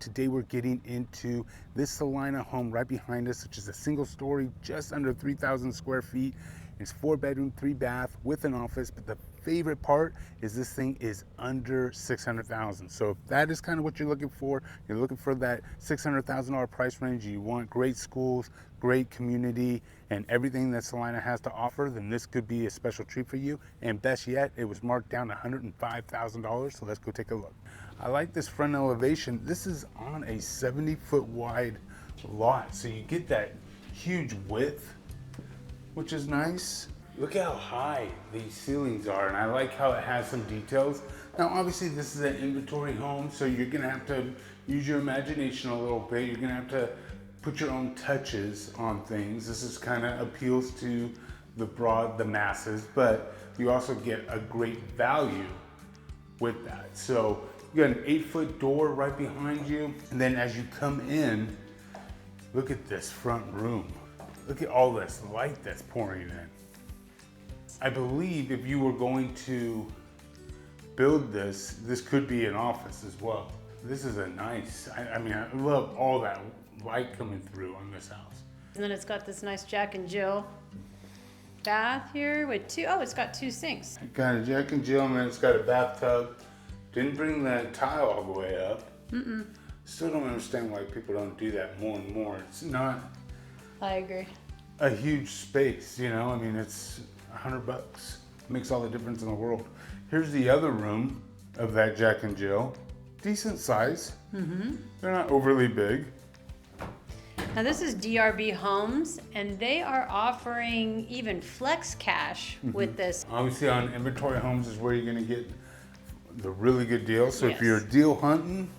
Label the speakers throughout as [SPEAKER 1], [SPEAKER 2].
[SPEAKER 1] Today we're getting into this Celina home right behind us, which is a single story, just under 3,000 square feet. It's 4 bedroom, 3 bath with an office, but the favorite part is this thing is under 600,000. So if that is kind of what you're looking for that $600,000 price range, you want great schools, great community, and everything that Celina has to offer, then this could be a special treat for you. And best yet, it was marked down to $105,000, so let's go take a look. I like this front elevation. This is on a 70-foot wide lot, so you get that huge width, which is nice. Look how high these ceilings are, and I like how it has some details. Now, obviously, this is an inventory home, so you're gonna have to use your imagination a little bit. You're gonna have to put your own touches on things. This is kind of appeals to the masses, but you also get a great value with that. So you got an 8-foot door right behind you. And then as you come in, look at this front room. Look at all this light that's pouring in. I believe if you were going to build this, this could be an office as well. This is a nice, I mean, I love all that light coming through on this house.
[SPEAKER 2] And then it's got this nice Jack and Jill bath here with it's got 2 sinks.
[SPEAKER 1] Got a Jack and Jill, and then it's got a bathtub. Didn't bring that tile all the way up. Still don't understand why people don't do that more and more. It's not
[SPEAKER 2] I agree.
[SPEAKER 1] a huge space, you know? I mean, it's $100. Makes all the difference in the world. Here's the other room of that Jack and Jill. Decent size. They're not overly big.
[SPEAKER 2] Now this is DRB Homes, and they are offering even flex cash with this.
[SPEAKER 1] Obviously on inventory homes is where you're gonna get the really good deals. So if
[SPEAKER 2] Yes.
[SPEAKER 1] you're deal hunting,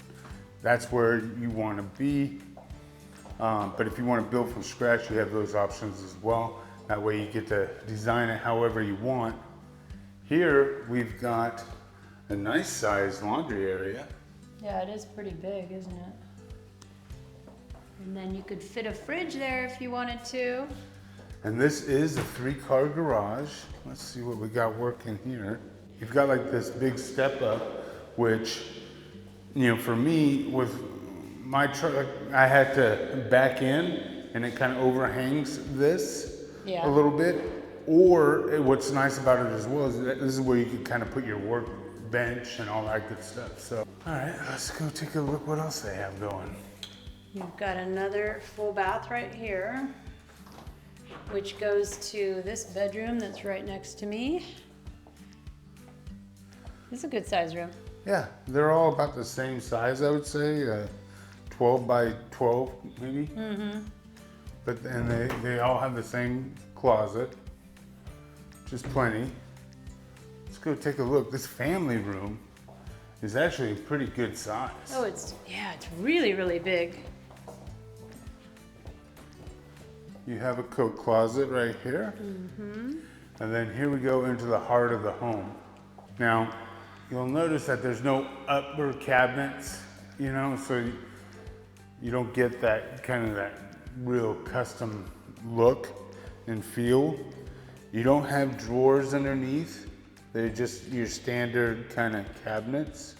[SPEAKER 1] that's where you wanna be. But if you wanna build from scratch, you have those options as well. That way you get to design it however you want. Here we've got a nice sized laundry area.
[SPEAKER 2] Yeah, it is pretty big, isn't it? And then you could fit a fridge there if you wanted to.
[SPEAKER 1] And this is a 3-car garage. Let's see what we got working here. You've got like this big step up, which, you know, for me with my truck, I had to back in and it kind of overhangs this a little bit. Or what's nice about it as well is that this is where you can kind of put your work bench and all that good stuff. So, all right, let's go take a look what else they have going.
[SPEAKER 2] You've got another full bath right here, which goes to this bedroom that's right next to me. This is a good size room.
[SPEAKER 1] Yeah, they're all about the same size, I would say, 12 by 12 maybe. But then they all have the same closet, which is plenty. Let's go take a look. This family room is actually a pretty good size.
[SPEAKER 2] Oh, it's really, really big.
[SPEAKER 1] You have a coat closet right here. And then here we go into the heart of the home. Now, you'll notice that there's no upper cabinets, you know, so you don't get that kind of that real custom look and feel. You don't have drawers underneath. They're just your standard kind of cabinets.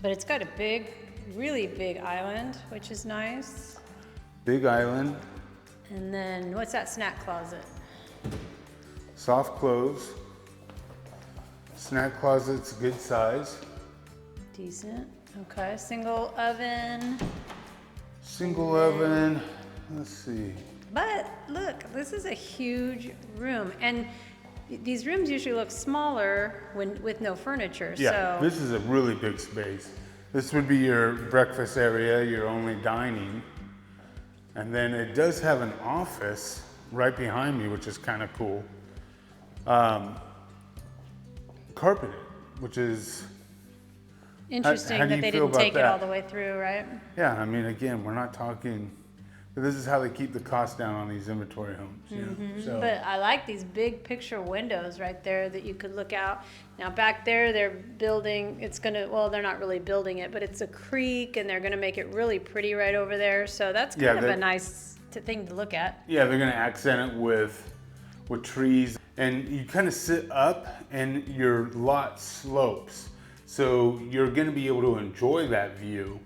[SPEAKER 2] But it's got a big, really big island, which is nice.
[SPEAKER 1] Big island.
[SPEAKER 2] And then what's that snack closet?
[SPEAKER 1] Soft clothes. Snack closet's good size.
[SPEAKER 2] Decent. Okay, single oven.
[SPEAKER 1] Single oven. Let's see.
[SPEAKER 2] But look, this is a huge room. And these rooms usually look smaller with no furniture.
[SPEAKER 1] Yeah,
[SPEAKER 2] so
[SPEAKER 1] this is a really big space. This would be your breakfast area, your only dining. And then it does have an office right behind me, which is kind of cool. Carpeted, which is
[SPEAKER 2] interesting
[SPEAKER 1] how do
[SPEAKER 2] that
[SPEAKER 1] you
[SPEAKER 2] they
[SPEAKER 1] feel
[SPEAKER 2] didn't
[SPEAKER 1] about
[SPEAKER 2] take it
[SPEAKER 1] that?
[SPEAKER 2] all the way through, right?
[SPEAKER 1] Yeah, I mean, again, we're not talking, but this is how they keep the cost down on these inventory homes. You know? So,
[SPEAKER 2] But I like these big picture windows right there that you could look out. Now back there, they're building, they're not really building it, but it's a creek and they're gonna make it really pretty right over there. So that's kind of a nice thing to look at.
[SPEAKER 1] yeah, they're gonna accent it with trees, and you kind of sit up and your lot slopes. So you're gonna be able to enjoy that view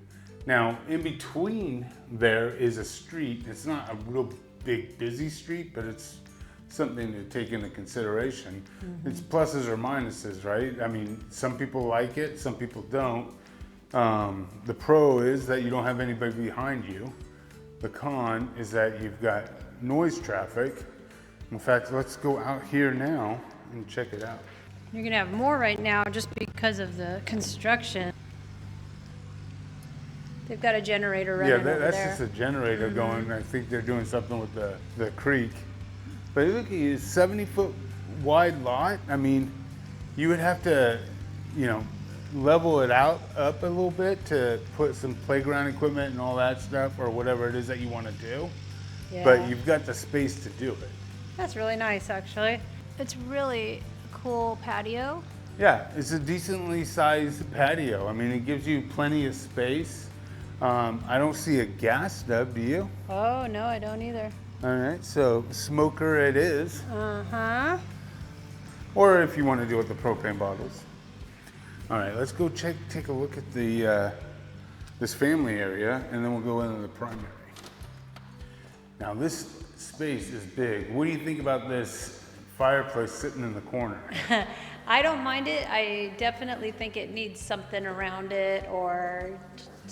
[SPEAKER 1] Now, in between there is a street. It's not a real big, busy street, but it's something to take into consideration. It's pluses or minuses, right? I mean, some people like it, some people don't. The pro is that you don't have anybody behind you. The con is that you've got noise traffic. In fact, let's go out here now and check it out.
[SPEAKER 2] You're gonna have more right now just because of the construction. They've got a generator running over
[SPEAKER 1] that's
[SPEAKER 2] there.
[SPEAKER 1] just a generator going. I think they're doing something with the creek. But look at you, 70-foot wide lot. I mean, you would have to, you know, level it out up a little bit to put some playground equipment and all that stuff, or whatever it is that you want to do.
[SPEAKER 2] Yeah.
[SPEAKER 1] But you've got the space to do it.
[SPEAKER 2] That's really nice, actually. It's really a cool patio.
[SPEAKER 1] Yeah, it's a decently sized patio. I mean, it gives you plenty of space. I don't see a gas stub, do you?
[SPEAKER 2] Oh, no, I don't either.
[SPEAKER 1] All right, so smoker it is.
[SPEAKER 2] Uh-huh.
[SPEAKER 1] Or if you want to deal with the propane bottles. All right, let's go take a look at the this family area, and then we'll go into the primary. Now this space is big. What do you think about this fireplace sitting in the corner?
[SPEAKER 2] I don't mind it. I definitely think it needs something around it, or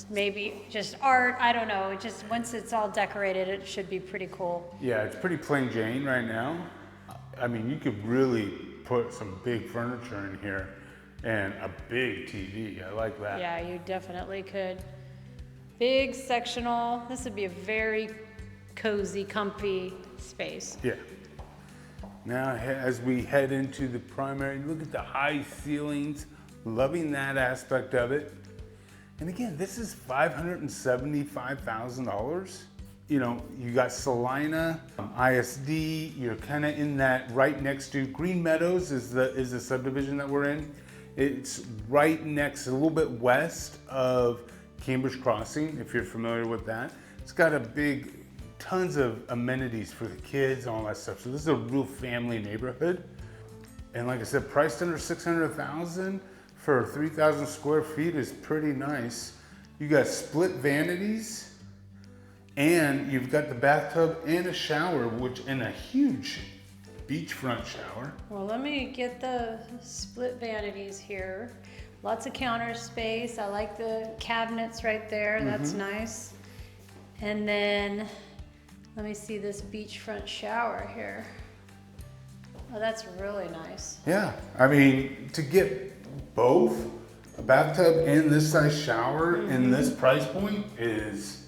[SPEAKER 2] maybe just art. I don't know. It just, once it's all decorated, it should be pretty cool.
[SPEAKER 1] Yeah, it's pretty plain Jane right now. I mean, you could really put some big furniture in here and a big TV. I like that.
[SPEAKER 2] Yeah, you definitely could. Big sectional. This would be a very cozy, comfy space.
[SPEAKER 1] Yeah. Now, as we head into the primary, look at the high ceilings, loving that aspect of it. And again, this is $575,000. You know, you got Celina, ISD, you're kind of in that right next to Green Meadows is the subdivision that we're in. It's right next, a little bit west of Cambridge Crossing, if you're familiar with that. It's got a big, tons of amenities for the kids, all that stuff. So this is a real family neighborhood. And like I said, priced under $600,000 for 3,000 square feet is pretty nice. You got split vanities, and you've got the bathtub and a shower, and a huge beachfront shower.
[SPEAKER 2] Well, let me get the split vanities here. Lots of counter space. I like the cabinets right there. That's nice. And then let me see this beachfront shower here. Oh, that's really nice.
[SPEAKER 1] Yeah, I mean, to get both a bathtub and this size shower in this price point is.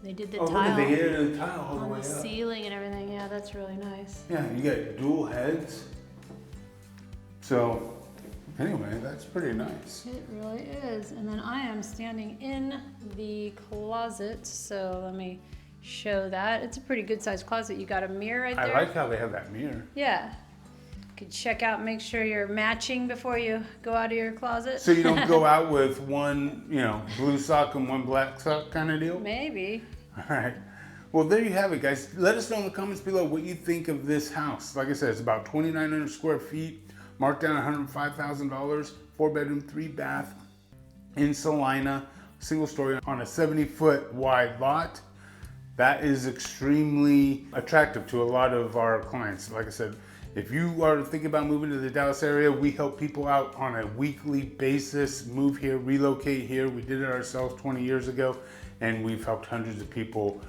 [SPEAKER 2] They did the
[SPEAKER 1] Oh,
[SPEAKER 2] tile
[SPEAKER 1] look at the tile all the
[SPEAKER 2] on
[SPEAKER 1] way
[SPEAKER 2] the
[SPEAKER 1] up.
[SPEAKER 2] ceiling and everything. Yeah, that's really nice.
[SPEAKER 1] Yeah, you got dual heads. So, anyway, that's pretty nice.
[SPEAKER 2] It really is. And then I am standing in the closet, so let me show that. It's a pretty good sized closet. You got a mirror right there.
[SPEAKER 1] I like how they have that mirror.
[SPEAKER 2] Yeah. You could check out, make sure you're matching before you go out of your closet.
[SPEAKER 1] So you don't go out with one, you know, blue sock and one black sock kind of deal?
[SPEAKER 2] Maybe.
[SPEAKER 1] All right. Well, there you have it, guys. Let us know in the comments below what you think of this house. Like I said, it's about 2,900 square feet, marked down $105,000, 4-bedroom, 3-bath in Celina, single story on a 70-foot wide lot. That is extremely attractive to a lot of our clients. Like I said, if you are thinking about moving to the Dallas area, we help people out on a weekly basis, move here, relocate here. We did it ourselves 20 years ago, and we've helped hundreds of people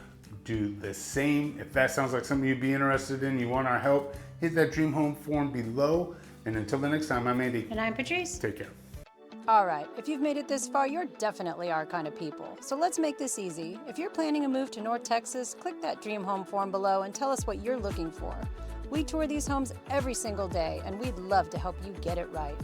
[SPEAKER 1] do the same. If that sounds like something you'd be interested in, you want our help, hit that dream home form below. And until the next time, I'm Andy.
[SPEAKER 2] And I'm Patrice.
[SPEAKER 1] Take care.
[SPEAKER 3] All right, if you've made it this far, you're definitely our kind of people. So let's make this easy. If you're planning a move to North Texas, click that dream home form below and tell us what you're looking for. We tour these homes every single day, and we'd love to help you get it right.